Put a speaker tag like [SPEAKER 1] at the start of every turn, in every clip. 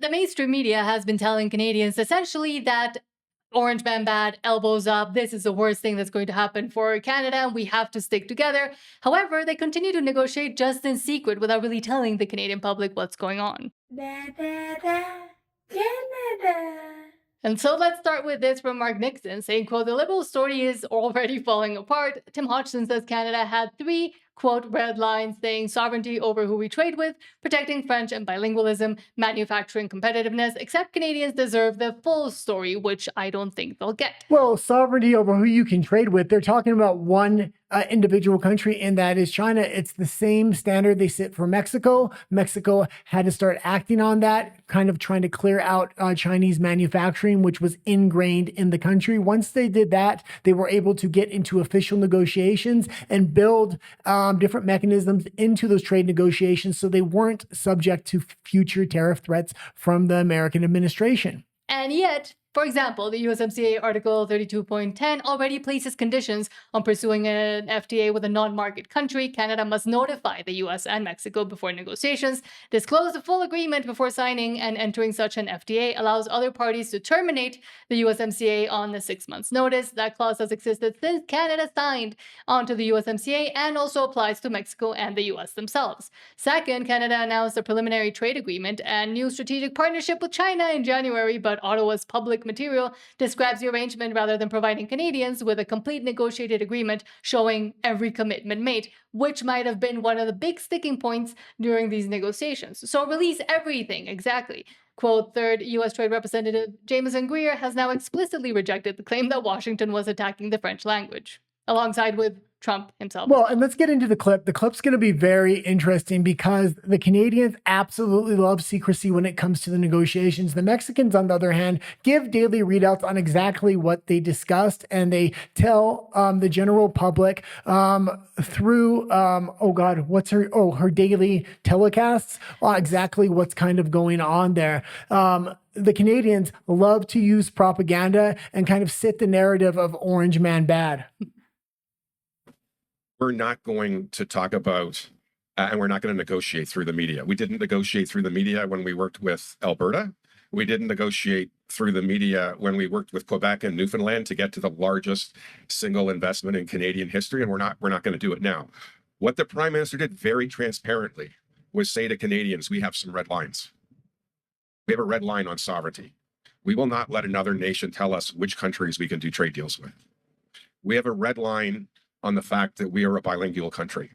[SPEAKER 1] The mainstream media has been telling Canadians essentially that Orange Man bad, elbows up, this is the worst thing that's going to happen for Canada, we have to stick together. However, they continue to negotiate just in secret without really telling the Canadian public what's going on.
[SPEAKER 2] Da, da, da, Canada.
[SPEAKER 1] And so let's start with this from Mark Nixon, saying, quote, the Liberal story is already falling apart. Tim Hodgson says Canada had three, quote, red lines, saying sovereignty over who we trade with, protecting French and bilingualism, manufacturing competitiveness, except Canadians deserve the full story, which I don't think they'll get.
[SPEAKER 3] Well, sovereignty over who you can trade with, they're talking about one individual country, and that is China. It's the same standard they set for Mexico. Mexico had to start acting on that, kind of trying to clear out Chinese manufacturing, which was ingrained in the country. Once they did that, they were able to get into official negotiations and build different mechanisms into those trade negotiations so they weren't subject to future tariff threats from the American administration.
[SPEAKER 1] And yet, for example, the USMCA Article 32.10 already places conditions on pursuing an FTA with a non-market country. Canada must notify the US and Mexico before negotiations, disclose the full agreement before signing, and entering such an FTA allows other parties to terminate the USMCA on the 6 months' notice. That clause has existed since Canada signed onto the USMCA and also applies to Mexico and the US themselves. Second, Canada announced a preliminary trade agreement and new strategic partnership with China in January, but Ottawa's public material describes the arrangement rather than providing Canadians with a complete negotiated agreement showing every commitment made, which might have been one of the big sticking points during these negotiations. So release everything, exactly. Quote, third, U.S. Trade Representative Jameson Greer has now explicitly rejected the claim that Washington was attacking the French language, alongside with Trump himself.
[SPEAKER 3] Well, and let's get into the clip. The clip's going to be very interesting because the Canadians absolutely love secrecy when it comes to the negotiations. The Mexicans, on the other hand, give daily readouts on exactly what they discussed, and they tell the general public through, her daily telecasts, exactly what's kind of going on there. The Canadians love to use propaganda and kind of sit the narrative of Orange Man bad.
[SPEAKER 4] We're not going to talk about, and we're not going to negotiate through the media. We didn't negotiate through the media when we worked with Alberta. We didn't negotiate through the media when we worked with Quebec and Newfoundland to get to the largest single investment in Canadian history, and we're not going to do it now. What the Prime Minister did very transparently was say to Canadians, we have some red lines. We have a red line on sovereignty. We will not let another nation tell us which countries we can do trade deals with. We have a red line on the fact that we are a bilingual country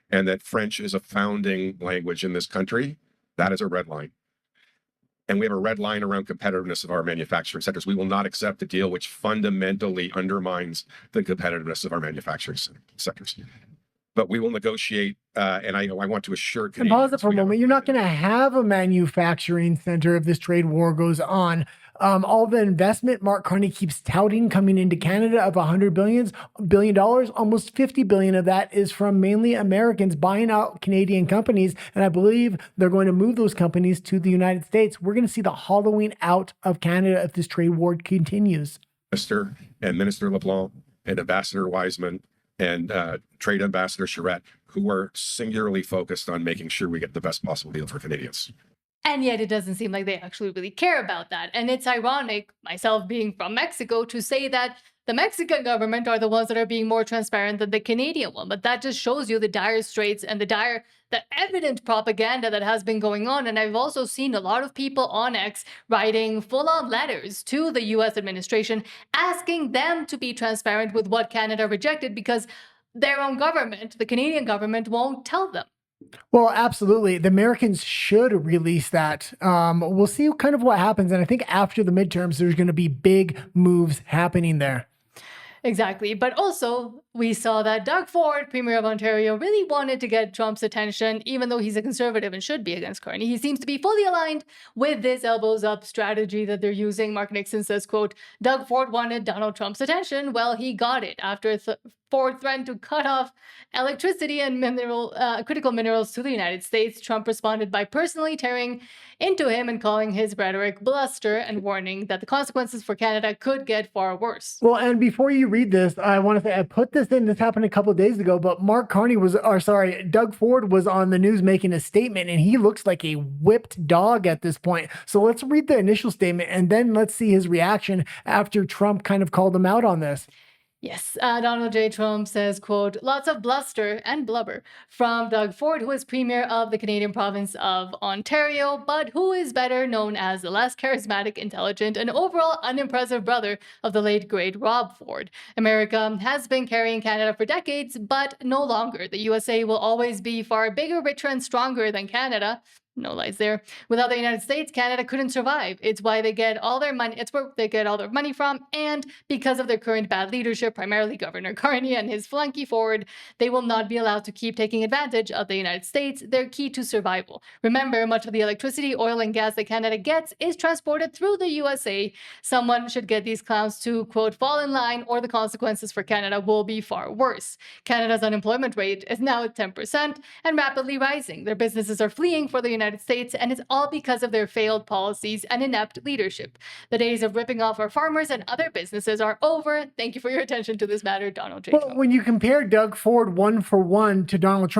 [SPEAKER 4] and that French is a founding language in this country. That is a red line. And we have a red line around competitiveness of our manufacturing sectors. We will not accept a deal which fundamentally undermines the competitiveness of our manufacturing sectors. But we will negotiate, and I want to assure Canadians.
[SPEAKER 3] And pause it for a moment. You're not going to have a manufacturing center if this trade war goes on. All the investment Mark Carney keeps touting coming into Canada of $100 billion, almost $50 billion of that is from mainly Americans buying out Canadian companies. And I believe they're going to move those companies to the United States. We're going to see the hollowing out of Canada if this trade war continues.
[SPEAKER 4] Minister LeBlanc and Ambassador Wiseman and Trade Ambassador Charette, who are singularly focused on making sure we get the best possible deal for Canadians.
[SPEAKER 1] And yet it doesn't seem like they actually really care about that. And it's ironic, myself being from Mexico, to say that the Mexican government are the ones that are being more transparent than the Canadian one. But that just shows you the dire straits and the evident propaganda that has been going on. And I've also seen a lot of people on X writing full-on letters to the US administration asking them to be transparent with what Canada rejected because their own government, the Canadian government, won't tell them.
[SPEAKER 3] Well, absolutely. The Americans should release that. We'll see kind of what happens. And I think after the midterms, there's going to be big moves happening there.
[SPEAKER 1] Exactly. But also, we saw that Doug Ford, Premier of Ontario, really wanted to get Trump's attention, even though he's a conservative and should be against Carney. He seems to be fully aligned with this elbows up strategy that they're using. Mark Nixon says, quote, Doug Ford wanted Donald Trump's attention. Well, he got it. After Ford threatened to cut off electricity and critical minerals to the United States, Trump responded by personally tearing into him and calling his rhetoric bluster and warning that the consequences for Canada could get far worse.
[SPEAKER 3] Well, and before you read this, I want to say I put this this in. This happened a couple of days ago, but Doug Ford was on the news making a statement, and he looks like a whipped dog at this point. So let's read the initial statement, and then let's see his reaction after Trump kind of called him out on this.
[SPEAKER 1] Yes, Donald J. Trump says, quote, lots of bluster and blubber from Doug Ford, who is premier of the Canadian province of Ontario, but who is better known as the less charismatic, intelligent, and overall unimpressive brother of the late, great Rob Ford. America has been carrying Canada for decades, but no longer. The USA will always be far bigger, richer, and stronger than Canada. No lies there. Without the United States, Canada couldn't survive. It's why they get all their money. It's where they get all their money from. And because of their current bad leadership, primarily Governor Carney and his flunky Ford, they will not be allowed to keep taking advantage of the United States, their key to survival. Remember, much of the electricity, oil, and gas that Canada gets is transported through the USA. Someone should get these clowns to, quote, fall in line, or the consequences for Canada will be far worse. Canada's unemployment rate is now at 10% and rapidly rising. Their businesses are fleeing for the United States, and it's all because of their failed policies and inept leadership. The days of ripping off our farmers and other businesses are over. Thank you for your attention to this matter, Donald J.
[SPEAKER 3] Well,
[SPEAKER 1] Trump.
[SPEAKER 3] when you compare Doug Ford 1-for-1 to Donald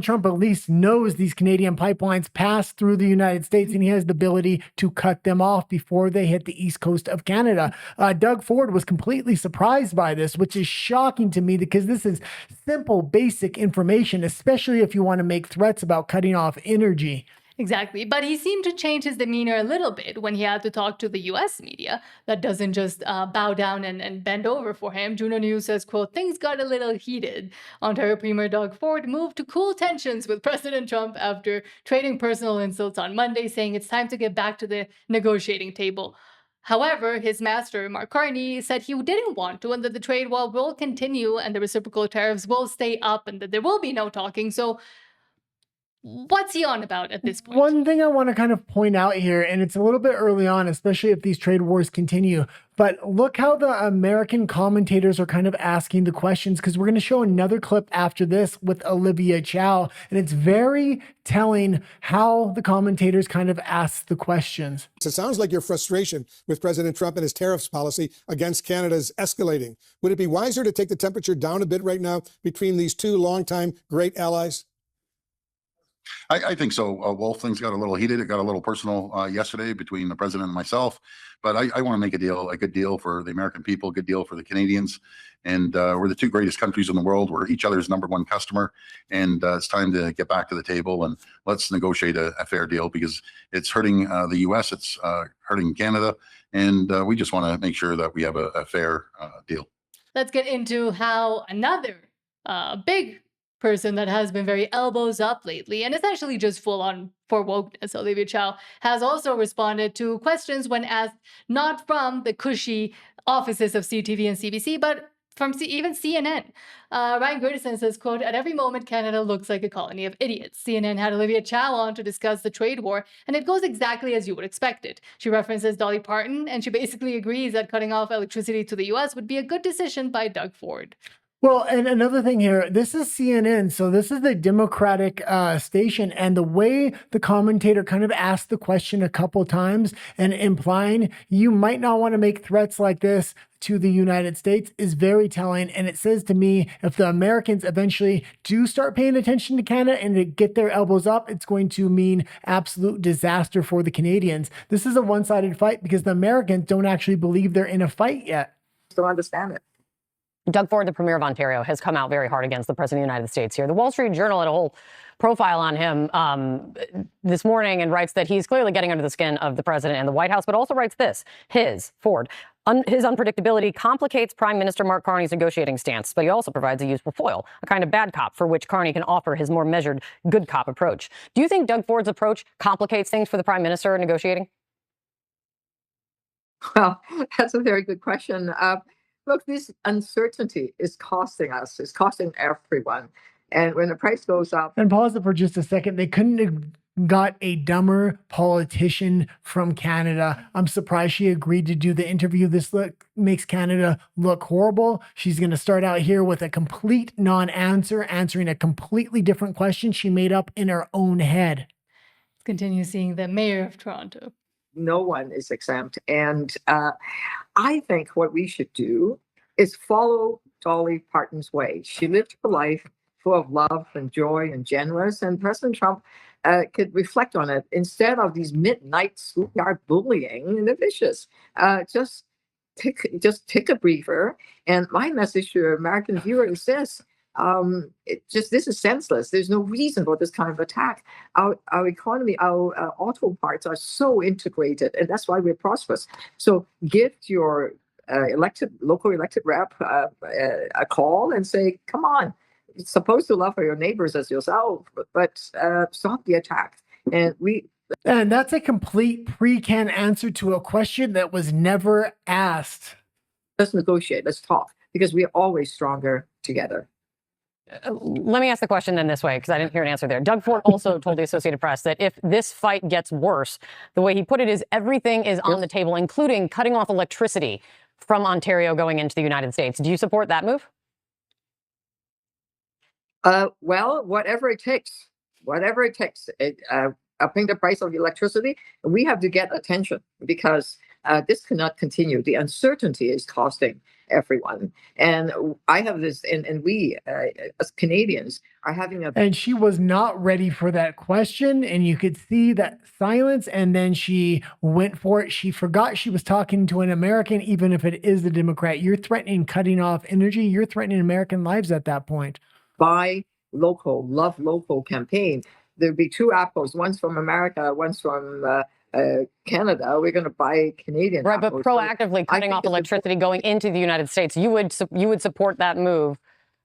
[SPEAKER 3] Trump at least knows these Canadian pipelines pass through the United States, and he has the ability to cut them off before they hit the east coast of Canada. Doug Ford was completely surprised by this, which is shocking to me because this is simple, basic information, especially if you want to make threats about cutting off energy.
[SPEAKER 1] Exactly. But he seemed to change his demeanor a little bit when he had to talk to the US media that doesn't just bow down and bend over for him. Juno News says, quote, things got a little heated. Ontario Premier Doug Ford moved to cool tensions with President Trump after trading personal insults on Monday, saying it's time to get back to the negotiating table. However, his master, Mark Carney, said he didn't want to and that the trade war will continue and the reciprocal tariffs will stay up and that there will be no talking. So what's he on about at this point?
[SPEAKER 3] One thing I want to kind of point out here, and it's a little bit early on, especially if these trade wars continue, but look how the American commentators are kind of asking the questions, because we're going to show another clip after this with Olivia Chow, and it's very telling how the commentators kind of ask the questions.
[SPEAKER 2] It sounds like your frustration with President Trump and his tariffs policy against Canada is escalating. Would it be wiser to take the temperature down a bit right now between these two longtime great allies?
[SPEAKER 5] I think so. Wolf, things got a little heated. It got a little personal yesterday between the president and myself. But I want to make a good deal for the American people, a good deal for the Canadians. And we're the two greatest countries in the world. We're each other's number one customer. And it's time to get back to the table and let's negotiate a fair deal because it's hurting the U.S., it's hurting Canada. And we just want to make sure that we have a fair deal.
[SPEAKER 1] Let's get into how another big person that has been very elbows up lately and essentially just full on for wokeness, Olivia Chow, has also responded to questions when asked not from the cushy offices of CTV and CBC, but from even CNN. Ryan Grierson says, quote, at every moment, Canada looks like a colony of idiots. CNN had Olivia Chow on to discuss the trade war, and it goes exactly as you would expect it. She references Dolly Parton, and she basically agrees that cutting off electricity to the U.S. would be a good decision by Doug Ford.
[SPEAKER 3] Well, and another thing here, this is CNN, so this is the Democratic station, and the way the commentator kind of asked the question a couple times and implying you might not want to make threats like this to the United States is very telling. And it says to me, if the Americans eventually do start paying attention to Canada and to get their elbows up, it's going to mean absolute disaster for the Canadians. This is a one-sided fight because the Americans don't actually believe they're in a fight yet.
[SPEAKER 6] Still understand it.
[SPEAKER 7] Doug Ford, the premier of Ontario, has come out very hard against the president of the United States here. The Wall Street Journal had a whole profile on him this morning and writes that he's clearly getting under the skin of the president and the White House, but also writes this, Ford, his unpredictability complicates Prime Minister Mark Carney's negotiating stance, but he also provides a useful foil, a kind of bad cop for which Carney can offer his more measured good cop approach. Do you think Doug Ford's approach complicates things for the Prime Minister negotiating?
[SPEAKER 6] Well, that's a very good question. Look, this uncertainty is costing us, it's costing everyone. And when the price goes up.
[SPEAKER 3] And pause it for just a second. They couldn't have got a dumber politician from Canada. I'm surprised she agreed to do the interview. This makes Canada look horrible. She's going to start out here with a complete non-answer, answering a completely different question she made up in her own head.
[SPEAKER 1] Continue seeing the mayor of Toronto.
[SPEAKER 6] No one is exempt. And I think what we should do is follow Dolly Parton's way. She lived her life full of love and joy and generous, and President Trump could reflect on it instead of these midnight schoolyard bullying and the vicious. Just take a breather. And my message to American viewers is this: this is senseless. There's no reason for this kind of attack. Our economy, our auto parts are so integrated, and that's why we're prosperous. So give your local elected rep a call and say, come on, you're supposed to love your neighbors as yourself, but stop the attack.
[SPEAKER 3] And that's a complete pre-canned answer to a question that was never asked.
[SPEAKER 6] Let's negotiate. Let's talk, because we are always stronger together.
[SPEAKER 7] Let me ask the question then this way, because I didn't hear an answer there. Doug Ford also told the Associated Press that if this fight gets worse, the way he put it is everything is on the table, including cutting off electricity from Ontario going into the United States. Do you support that move?
[SPEAKER 6] Well, whatever it takes, upping the price of electricity, we have to get attention, because this cannot continue. The uncertainty is costing everyone. And I have this, and we as Canadians are having a.
[SPEAKER 3] And she was not ready for that question. And you could see that silence. And then she went for it. She forgot she was talking to an American, even if it is a Democrat. You're threatening cutting off energy. You're threatening American lives at that point.
[SPEAKER 6] Buy local, love local campaign. There'll be two apples. One's from America, one's from Canada. We're going to buy Canadian
[SPEAKER 7] right,
[SPEAKER 6] apples.
[SPEAKER 7] but proactively cutting off electricity going into the United States, you would support that move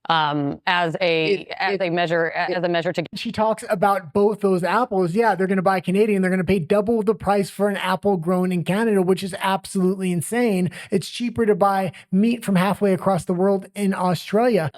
[SPEAKER 7] as a measure to.
[SPEAKER 3] She talks about both those apples. Yeah, they're going to buy Canadian. They're going to pay double the price for an apple grown in Canada, which is absolutely insane. It's cheaper to buy meat from halfway across the world in Australia.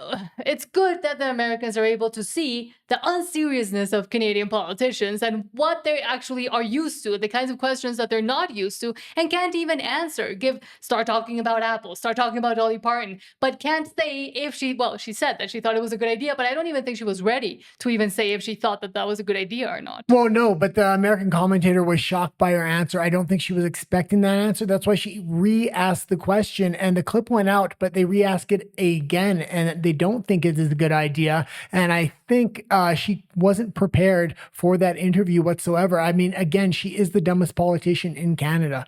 [SPEAKER 1] It's good that the Americans are able to see the unseriousness of Canadian politicians and what they actually are used to, the kinds of questions that they're not used to and can't even answer. Start talking about Apple, start talking about Dolly Parton, but can't say if she said that she thought it was a good idea, but I don't even think she was ready to even say if she thought that that was a good idea or not.
[SPEAKER 3] Well, no, but the American commentator was shocked by her answer. I don't think she was expecting that answer. That's why she re-asked the question, and the clip went out, but they re-asked it again, and they don't think it is a good idea. And I think she wasn't prepared for that interview whatsoever. I mean, again, she is the dumbest politician in Canada.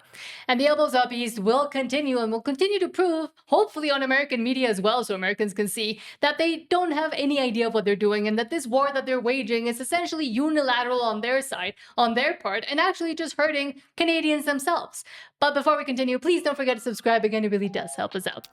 [SPEAKER 1] And the elbows up east will continue, and will continue to prove, hopefully on American media as well, so Americans can see that they don't have any idea of what they're doing, and that this war that they're waging is essentially unilateral on their side, on their part, and actually just hurting Canadians themselves. But before we continue, please don't forget to subscribe again. It really does help us out.